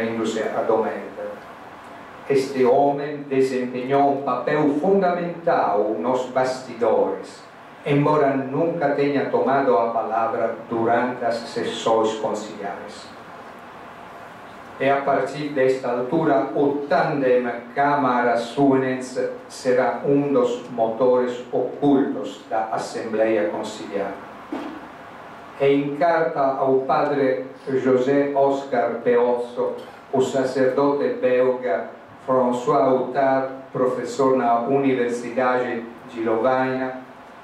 referindo-se a Dom Helder. Este homem desempenhou um papel fundamental nos bastidores, embora nunca tenha tomado a palavra durante as sessões conciliares. E a partir desta altura, o tandem Câmara-Suenens será um dos motores ocultos da Assembleia Conciliar. Em carta ao padre José Oscar Peosso, o sacerdote belga François Outard, professor na Universidade de Lovaina,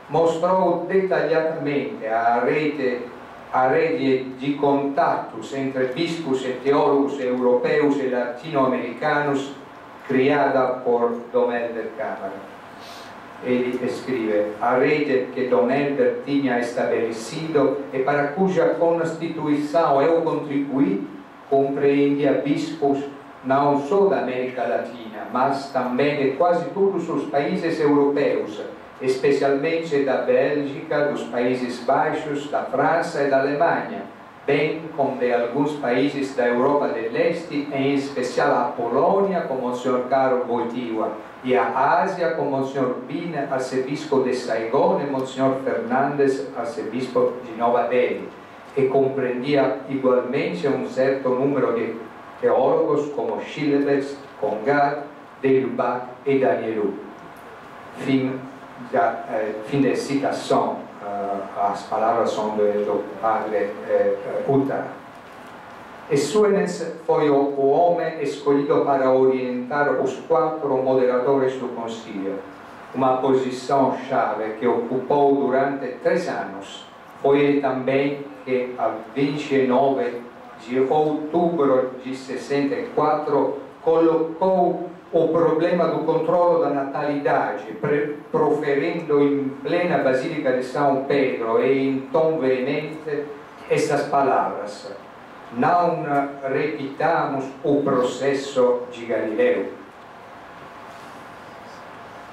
mostrou detalhadamente a rede de contatos entre bispos e teólogos europeus e latino-americanos criada por Dom Helder Câmara. Ele escreve: a rede que Dom Helder tinha estabelecido e para cuja constituição eu contribuí compreendia bispos não só da América Latina, mas também de quase todos os países europeus, especialmente da Bélgica, dos Países Baixos, da França e da Alemanha, bem como de alguns países da Europa do Leste, em especial a Polônia, como o Sr. Karol Wojtyła, e a Ásia, como o Sr. Bin, arcebispo de Saigon, e o Sr. Fernandes, arcebispo de Nova Delhi, e compreendia igualmente um certo número de teólogos como Schillebeck, Congar, de Lubac e Danielou. Fim de citação, as palavras são do padre Outard. E Suenens foi o homem escolhido para orientar os 4 moderadores do concílio, uma posição-chave que ocupou durante 3 anos. Foi ele também que, a 29 de outubro de 64, colocou o problema do controle da natalidade, proferindo em plena Basílica de São Pedro e em tom veemente estas palavras: não repitamos o processo de Galileu.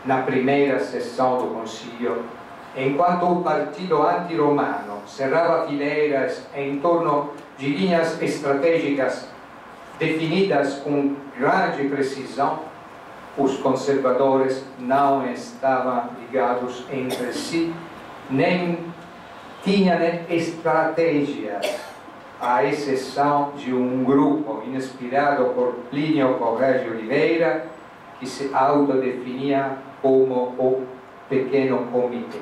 Na primeira sessão do concílio, enquanto o partido anti-romano cerrava fileiras em torno de linhas estratégicas definidas com grande precisão, os conservadores não estavam ligados entre si, nem tinham estratégia, à exceção de um grupo inspirado por Plínio Correia de Oliveira, que se autodefinia como o Pequeno Comitê.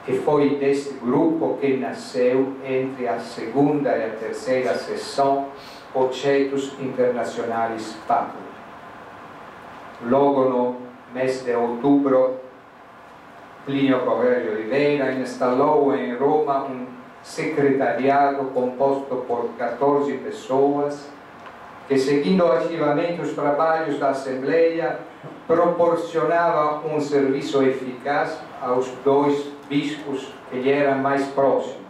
E foi deste grupo que nasceu, entre a segunda e a terceira sessão, Projetos Internacionais Patria. Logo no mês de outubro, Plínio Correia de Oliveira instalou em Roma um secretariado composto por 14 pessoas que, seguindo ativamente os trabalhos da Assembleia, proporcionava um serviço eficaz aos 2 bispos que lhe eram mais próximos,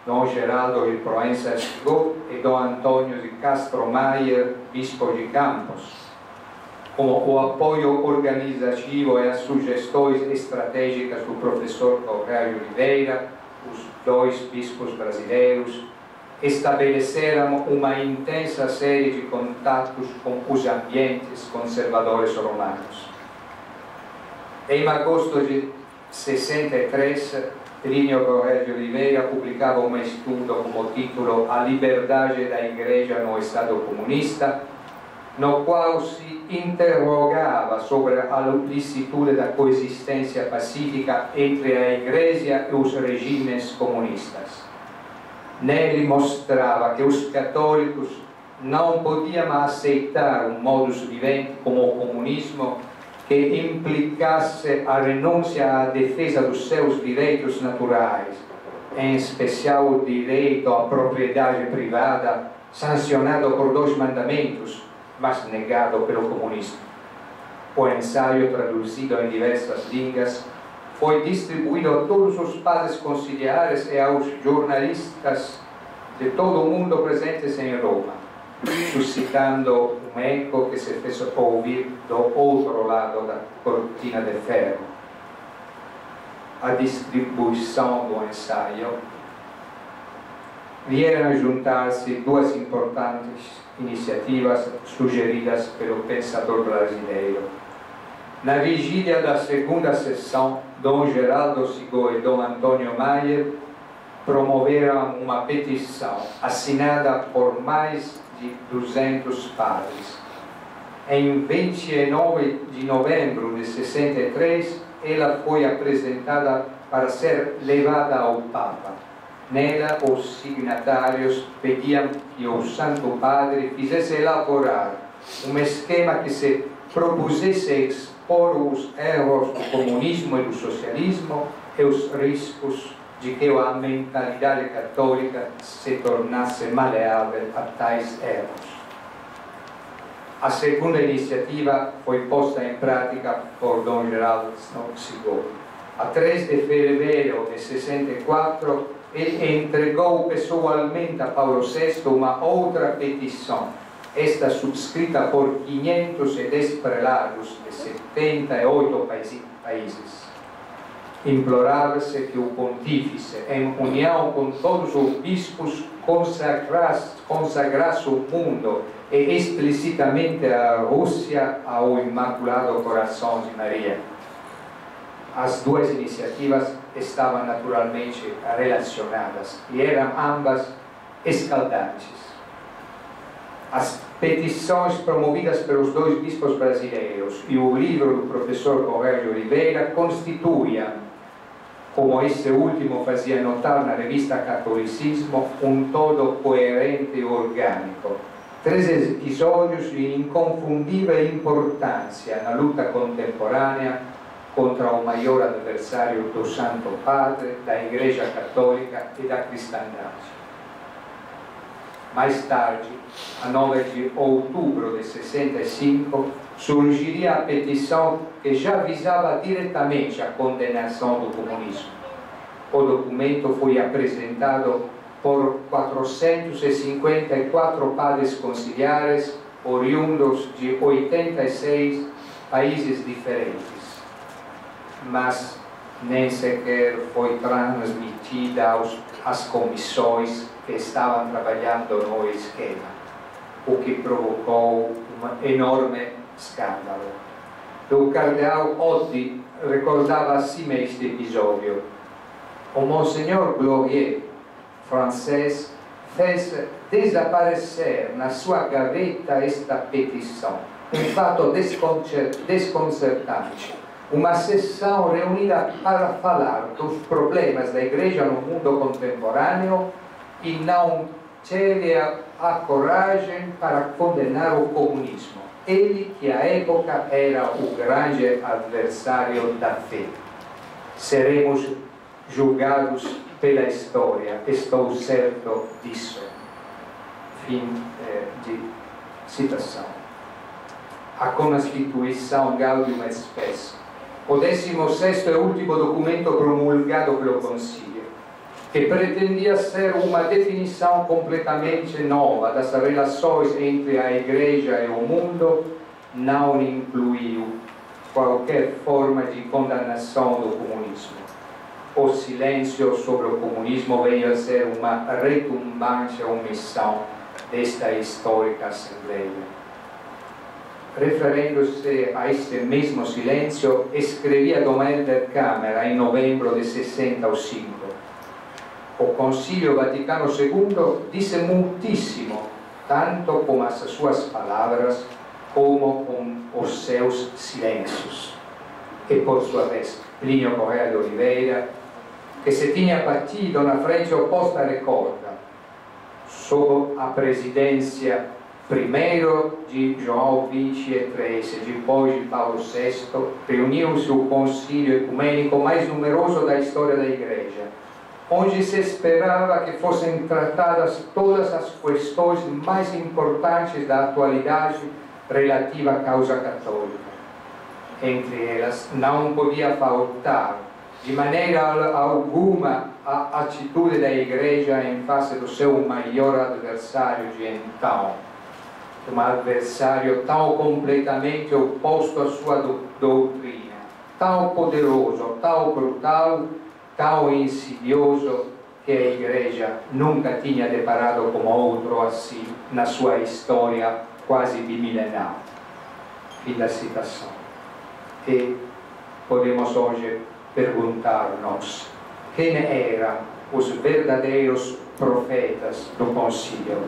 Dom Geraldo de Proença Escudero e Dom Antônio de Castro Maier, bispo de Campos, como o apoio organizativo e as sugestões estratégicas do professor Correia de Oliveira, os 2 bispos brasileiros, estabeleceram uma intensa série de contatos com os ambientes conservadores romanos. Em agosto de 63, Plínio Correia de Oliveira publicava um estudo com o título A Liberdade da Igreja no Estado Comunista, no qual se interrogava sobre a licitude da coexistência pacífica entre a Igreja e os regimes comunistas. Nele mostrava que os católicos não podiam aceitar um modus vivendi como o comunismo que implicasse a renúncia à defesa dos seus direitos naturais, em especial o direito à propriedade privada, sancionado por 2 mandamentos, mas negado pelo comunismo. O ensaio, traduzido em diversas línguas, foi distribuído a todos os padres conciliares e aos jornalistas de todo o mundo presentes em Roma, suscitando um eco que se fez ouvir do outro lado da cortina de ferro. A distribuição do ensaio vieram a juntar-se 2 importantes iniciativas sugeridas pelo pensador brasileiro. Na vigília da segunda sessão, Dom Geraldo Sigoi e Dom Antônio Maier promoveram uma petição assinada por mais de 200 padres. Em 29 de novembro de 63, ela foi apresentada para ser levada ao Papa. Nela, os signatários pediam que o Santo Padre fizesse elaborar um esquema que se propusesse expor os erros do comunismo e do socialismo e os riscos de que a mentalidade católica se tornasse maleável a tais erros. A segunda iniciativa foi posta em prática por Dom Geraldo Sigoi. A 3 de fevereiro de 64, ele entregou pessoalmente a Paulo VI uma outra petição, esta subscrita por 510 prelados de 78 países. Implorava-se que o pontífice, em união com todos os bispos, consagrasse o mundo e explicitamente a Rússia ao Imaculado Coração de Maria. As duas iniciativas estavam naturalmente relacionadas e eram ambas escaldantes. As petições promovidas pelos dois bispos brasileiros e o livro do professor Correia de Oliveira constituíam, como este último fazia notar na revista Catolicismo, um todo coerente e orgânico. 3 episódios de inconfundível importância na luta contemporânea contra o maior adversário do Santo Padre, da Igreja Católica e da cristandade. Mais tarde, a 9 de outubro de 65, surgiria a petição que já visava diretamente a condenação do comunismo. O documento foi apresentado por 454 padres conciliares, oriundos de 86 países diferentes, mas nem sequer foi transmitida às comissões que estavam trabalhando no esquema, o que provocou um enorme escândalo. O cardeal Oddi recordava assim este episódio. O Monsenhor Glorier, francês, fez desaparecer na sua gaveta esta petição, um fato desconcertante. Uma sessão reunida para falar dos problemas da Igreja no mundo contemporâneo e não teve a coragem para condenar o comunismo. Ele, que à época era o grande adversário da fé. Seremos julgados pela história, estou certo disso. Fim de citação. A Constituição Gaudium et Spes, o 16º e último documento promulgado pelo Concílio, que pretendia ser uma definição completamente nova das relações entre a Igreja e o mundo, não incluiu qualquer forma de condenação do comunismo. O silêncio sobre o comunismo veio a ser uma retumbante omissão desta histórica Assembleia. Referendo-se a este mesmo silêncio, escrevia Dom Helder Câmara em novembro de 65. O Concílio Vaticano II disse muitíssimo, tanto com as suas palavras como com os seus silêncios. E, por sua vez, Plínio Correia de Oliveira, que se tinha batido na frente oposta, recorda, sob a presidência primeiro de João XXIII, depois de Paulo VI, reuniu-se o concílio ecumênico mais numeroso da história da Igreja, onde se esperava que fossem tratadas todas as questões mais importantes da atualidade relativa à causa católica. Entre elas, não podia faltar, de maneira alguma, a atitude da Igreja em face do seu maior adversário de então, um adversário tão completamente oposto à sua doutrina, tão poderoso, tão brutal, tão insidioso que a Igreja nunca tinha deparado com outro assim na sua história quase bimilenar. Fim da citação. E podemos hoje perguntar-nos quem eram os verdadeiros profetas do concílio,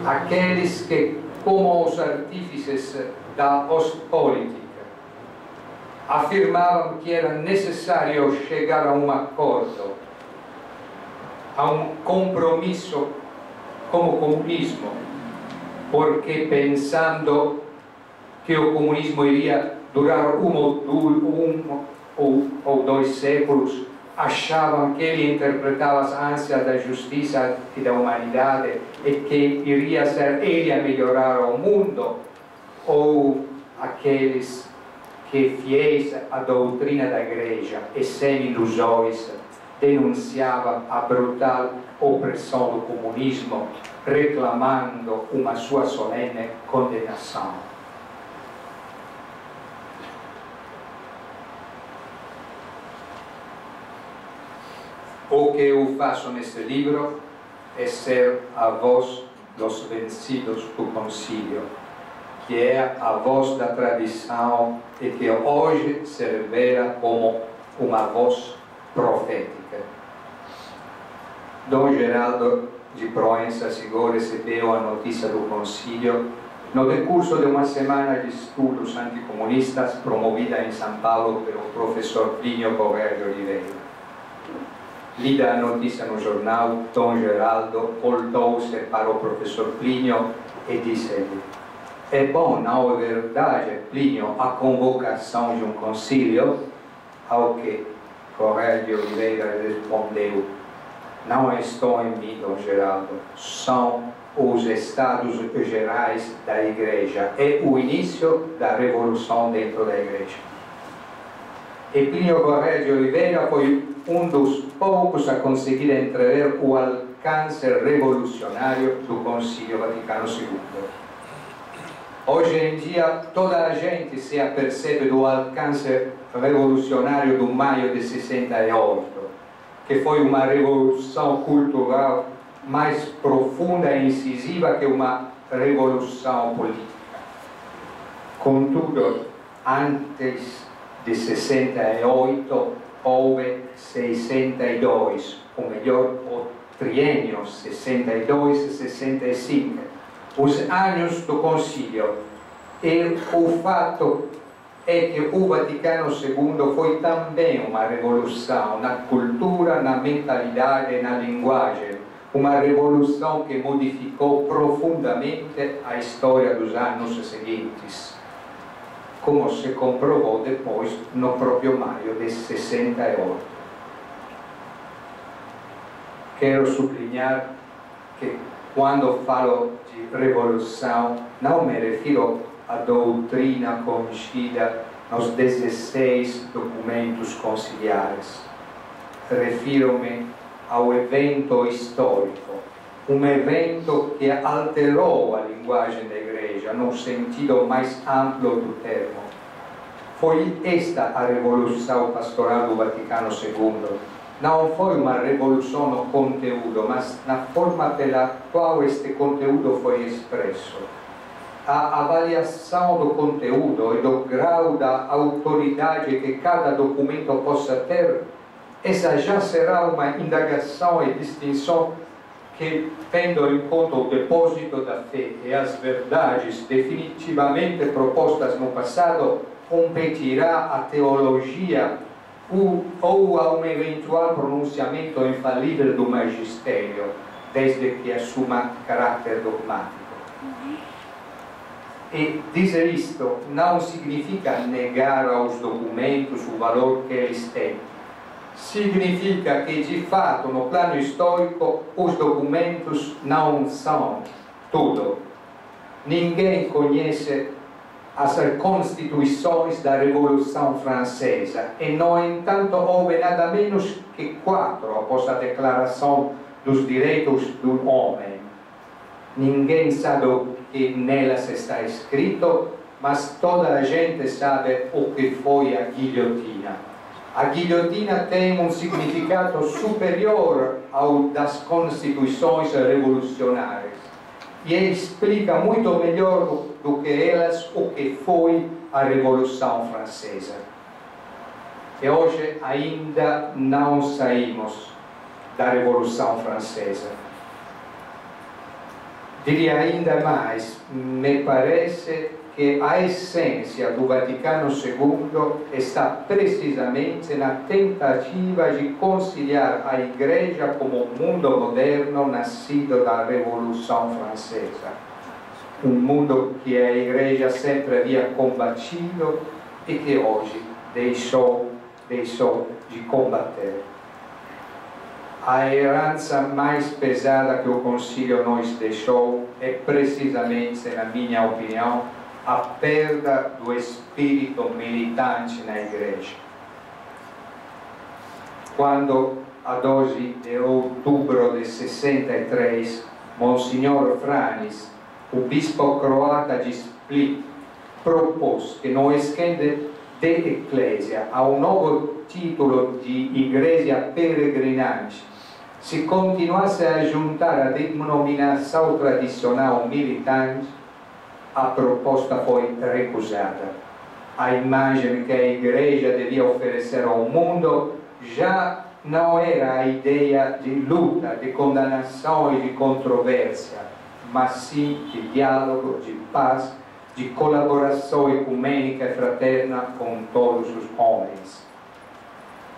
aqueles que, como os artífices da política, afirmavam que era necessário chegar a um acordo, a um compromisso como comunismo, porque pensando que o comunismo iria durar um ou dois séculos, achavam que ele interpretava as ânsias da justiça e da humanidade e que iria ser ele a melhorar o mundo, ou aqueles que, fiéis à doutrina da Igreja e sem ilusões, denunciavam a brutal opressão do comunismo, reclamando uma sua solene condenação. O que eu faço neste livro é ser a voz dos vencidos do concílio, que é a voz da tradição e que hoje se revela como uma voz profética. Dom Geraldo de Proença Sigor recebeu a notícia do concílio no decurso de uma semana de estudos anticomunistas promovida em São Paulo pelo professor Plínio Correia de Oliveira. Lida a notícia no jornal, Dom Geraldo voltou-se para o professor Plínio e disse-lhe: "É bom, não é verdade, Plínio, a convocação de um concílio?" Ao que Correia de Oliveira respondeu: "Não estou em mim, Dom Geraldo, são os Estados Gerais da Igreja, é o início da revolução dentro da Igreja." E Plínio Correia de Oliveira foi um dos poucos a conseguir entrever o alcance revolucionário do Concílio Vaticano II. Hoje em dia, toda a gente se apercebe do alcance revolucionário do maio de 68, que foi uma revolução cultural mais profunda e incisiva que uma revolução política. Contudo, antes de 68, houve 62, ou melhor, o triênio 62 e 65, os anos do concílio. E o fato é que o Vaticano II foi também uma revolução na cultura, na mentalidade e na linguagem, uma revolução que modificou profundamente a história dos anos seguintes, como se comprovou depois no próprio maio de 68. Quero sublinhar que quando falo de revolução não me refiro à doutrina contida nos 16 documentos conciliares. Refiro-me ao evento histórico, um evento que alterou a linguagem da Igreja no sentido mais amplo do termo. Foi esta a revolução pastoral do Vaticano II. Não foi uma revolução no conteúdo, mas na forma pela qual este conteúdo foi expresso. A avaliação do conteúdo e do grau da autoridade que cada documento possa ter, essa já será uma indagação e distinção que, tendo em conta o depósito da fé e as verdades definitivamente propostas no passado, competirá à teologia ou a um eventual pronunciamento infalível do magistério, desde que assuma caráter dogmático. E dizer isto não significa negar aos documentos o valor que eles têm. Significa que, de fato, no plano histórico, os documentos não são tudo. Ninguém conhece as constituições da Revolução Francesa e, no entanto, houve nada menos que 4 após a Declaração dos Direitos do Homem. Ninguém sabe o que nelas está escrito, mas toda a gente sabe o que foi a guilhotina. A guilhotina tem um significado superior ao das constituições revolucionárias e explica muito melhor do que elas o que foi a Revolução Francesa. E hoje ainda não saímos da Revolução Francesa. Diria ainda mais, me parece que a essência do Vaticano II está precisamente na tentativa de conciliar a Igreja como um mundo moderno nascido da Revolução Francesa. Um mundo que a Igreja sempre havia combatido e que hoje deixou de combater. A herança mais pesada que o Concílio nos deixou é precisamente, na minha opinião, a perda do espírito militante na Igreja. Quando, a 12 de outubro de 63, Monsignor Franis, o bispo croata de Split, propôs que no esquema de Eclésia, ao novo título de Igreja Peregrinante, se continuasse a juntar a denominação tradicional militante, a proposta foi recusada. A imagem que a Igreja devia oferecer ao mundo já não era a ideia de luta, de condenação e de controvérsia, mas sim de diálogo, de paz, de colaboração ecumênica e fraterna com todos os homens.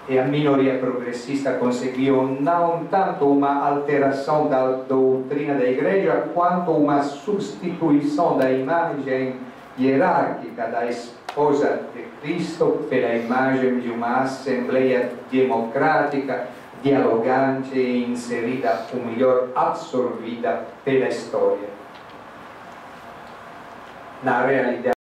E a minoria progressista conseguiu não tanto uma alteração da doutrina da Igreja, quanto uma substituição da imagem hierárquica da esposa de Cristo pela imagem de uma Assembleia democrática, dialogante e inserida, ou melhor, absorvida pela história. Na realidade,